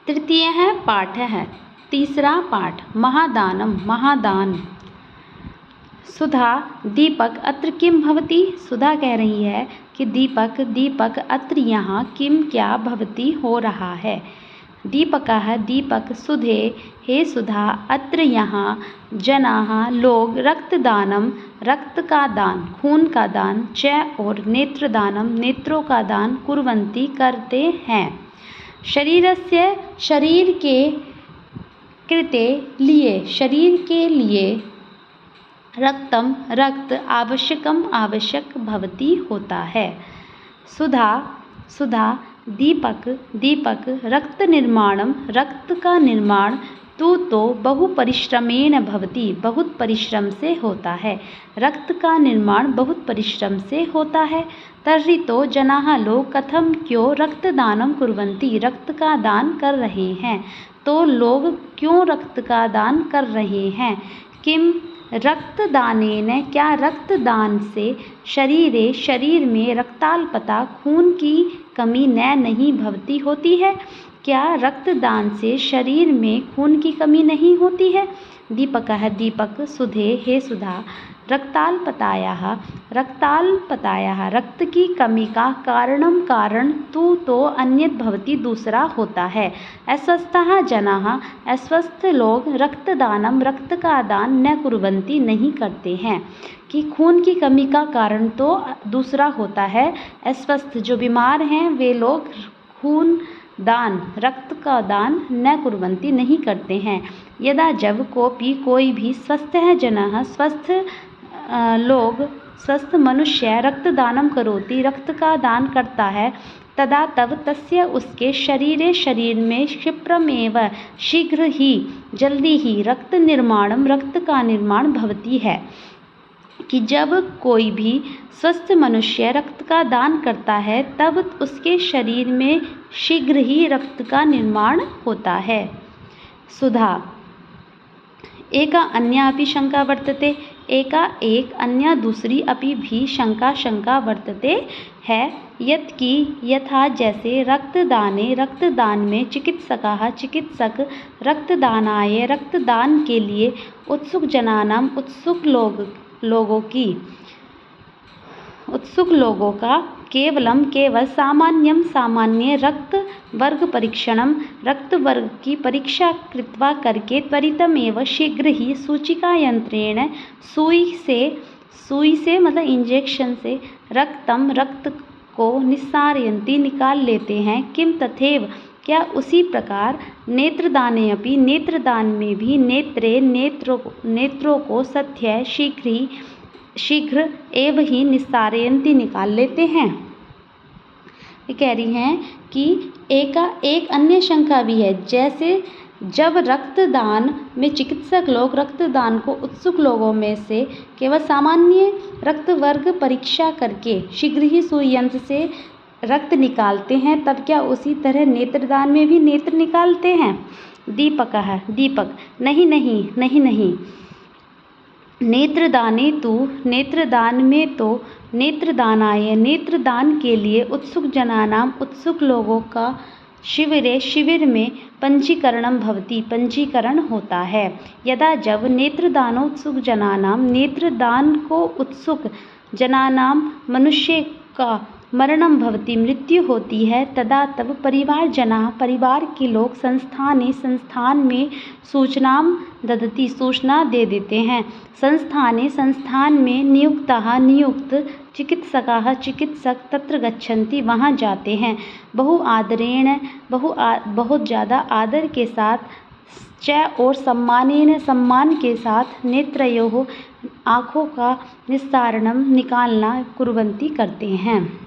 तृतीयः पाठः। तीसरा पाठ महादानं महादान। सुधा दीपक अत्र किं भवति। सुधा कह रही है कि दीपक दीपक अत्र यहाँ किम क्या भवति हो रहा है। दीपकः दीपक सुधे हे सुधा अत्र यहाँ जनाः लोग रक्तदानम रक्त का दान खून का दान च और नेत्रदानम नेत्रों का दान कुर्वन्ति करते हैं। शरीरस्य शरीर के कृते लिए शरीर के लिए रक्तम रक्त आवश्यकम आवश्यक भवति होता है। सुधा सुधा दीपक दीपक रक्त निर्माणम रक्त का निर्माण तो बहु परिश्रमेण भवति बहुत परिश्रम से होता है। रक्त का निर्माण बहुत परिश्रम से होता है। तर्हि तो जनाः लोग कथम क्यों रक्तदानम कुर्वन्ति रक्त का दान कर रहे हैं। तो लोग क्यों रक्त का दान कर रहे हैं। किम रक्तदानेन क्या रक्तदान से शरीरे शरीर में रक्ताल्पता खून की कमी न नहीं भवती होती है। क्या रक्तदान से शरीर में खून की कमी नहीं होती है। दीपकः दीपक सुधे हे सुधा रक्ताल्पतायाः रक्ताल्पतायाः रक्त की कमी का कारणम कारण तो अन्यत भवति दूसरा होता है। अस्वस्थः जनाः अस्वस्थ लोग रक्तदानम रक्त का दान न कुर्वन्ति नहीं करते हैं कि खून की कमी का कारण तो दूसरा होता है। अस्वस्थ जो बीमार हैं वे लोग खून दान रक्त का दान न कुर्वन्ति नहीं करते हैं। यदा जब कोई भी स्वस्थ है जनाः स्वस्थ लोग स्वस्थ मनुष्य रक्तदानम करोति रक्त का दान करता है तदा तब तस्य उसके शरीर में क्षिप्रमेव शीघ्र ही जल्दी ही रक्त निर्माणम रक्त का निर्माण भवती है कि जब कोई भी स्वस्थ मनुष्य रक्त का दान करता है तब उसके शरीर में शीघ्र ही रक्त का निर्माण होता है। सुधा एका अन्या अपि शंका वर्तते एका एक अन्या दूसरी अपि भी शंका वर्तते है यत् की यथा जैसे रक्तदान में चिकित्सक रक्तदानाय रक्तदान के लिए उत्सुक जनानाम उत्सुक लोगों का केवल सामान्य रक्त वर्ग की परीक्षा कृत्वा करके त्वरितमेव शीघ्र ही सूचिका यंत्रेण सुई से मतलब इंजेक्शन से रक्त को निस्सारयन्ति निकाल लेते हैं। किम तथैव क्या उसी प्रकार नेत्रदाने अपि नेत्रदान में भी नेत्रों को सत्य शीघ्र एव ही निस्सारयन्ति निकाल लेते हैं। ये कह रही हैं कि एक अन्य शंका भी है जैसे जब रक्तदान में चिकित्सक लोग रक्तदान को उत्सुक लोगों में से केवल सामान्य रक्त वर्ग परीक्षा करके शीघ्र ही सुई यंत्र से रक्त निकालते हैं तब क्या उसी तरह नेत्रदान में भी नेत्र निकालते हैं। दीपक नहीं नेत्रदान में तो नेत्रदानाय नेत्रदान के लिए उत्सुक जनानाम उत्सुक लोगों का शिविर में पंजीकरण होता है। यदा जब नेत्रदानोत्सुक जनानाम नेत्रदान को उत्सुक जनानाम मनुष्य का मरणम भवति मृत्यु होती है तदा तब परिवार के लोग संस्थान में सूचना दे देते हैं। संस्थान में नियुक्त चिकित्सक तत्र गच्छन्ति वहाँ जाते हैं। बहुत ज़्यादा आदर के साथ च और सम्मान के साथ नेत्रयोः आँखों का निस्सारणम निकालना कुर्वन्ति करते हैं।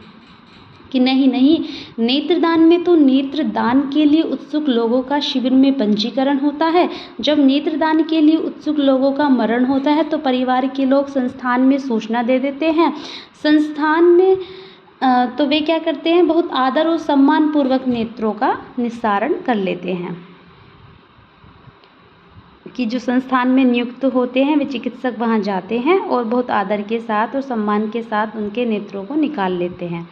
कि नहीं नेत्रदान में तो नेत्रदान के लिए उत्सुक लोगों का शिविर में पंजीकरण होता है। जब नेत्रदान के लिए उत्सुक लोगों का मरण होता है तो परिवार के लोग संस्थान में सूचना दे देते हैं। संस्थान में तो वे क्या करते हैं बहुत आदर और सम्मान पूर्वक नेत्रों का निस्सारण कर लेते हैं। कि जो संस्थान में नियुक्त होते हैं वे चिकित्सक वहाँ जाते हैं और बहुत आदर के साथ और सम्मान के साथ उनके नेत्रों को निकाल लेते हैं।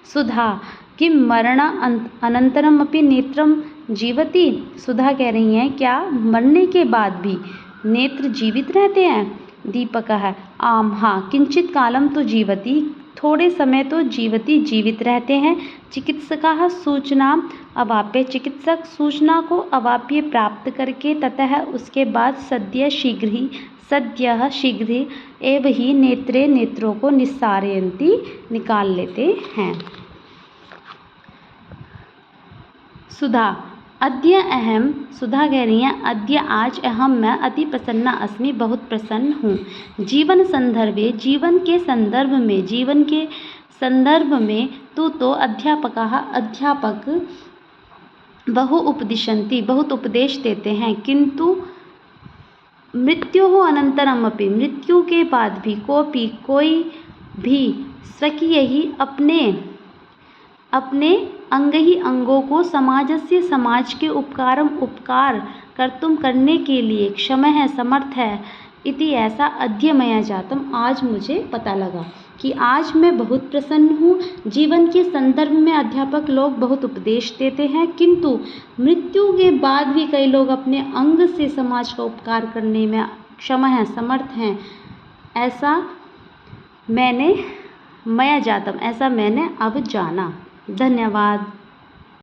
सुधा किम मरण अनंतरम अपि नेत्रम जीवति। सुधा कह रही हैं क्या मरने के बाद भी नेत्र जीवित रहते हैं। दीपकः आम हाँ, किंचित कालम तो जीवति, थोड़े समय तो जीवित रहते हैं। चिकित्सकाः सूचना अवाप्य, चिकित्सक सूचना को अवाप्य प्राप्त करके ततः उसके बाद सद्यः शीघ्र एव ही नेत्रे नेत्रों को निस्सारयन्ति, निकाल लेते हैं। सुधा अद्य अहम, सुधा कह रही हैं अद्य आज अहम मैं अति प्रसन्ना अस्मि, बहुत प्रसन्न हूँ। जीवन के संदर्भ में तू तो अध्यापक बहु उपदिशन्ति, बहुत उपदेश देते हैं। किंतु मृत्योः अनंतरम अपि, मृत्यु के बाद भी कोई भी स्वकीय ही अपने अंगों को समाज के उपकार करने के लिए क्षमः है, समर्थ है। इति ऐसा अद्य मया जातम, आज मुझे पता लगा कि आज मैं बहुत प्रसन्न हूँ। जीवन के संदर्भ में अध्यापक लोग बहुत उपदेश देते हैं, किंतु मृत्यु के बाद भी कई लोग अपने अंग से समाज का उपकार करने में क्षम हैं, समर्थ हैं। ऐसा मैंने अब जाना। धन्यवाद।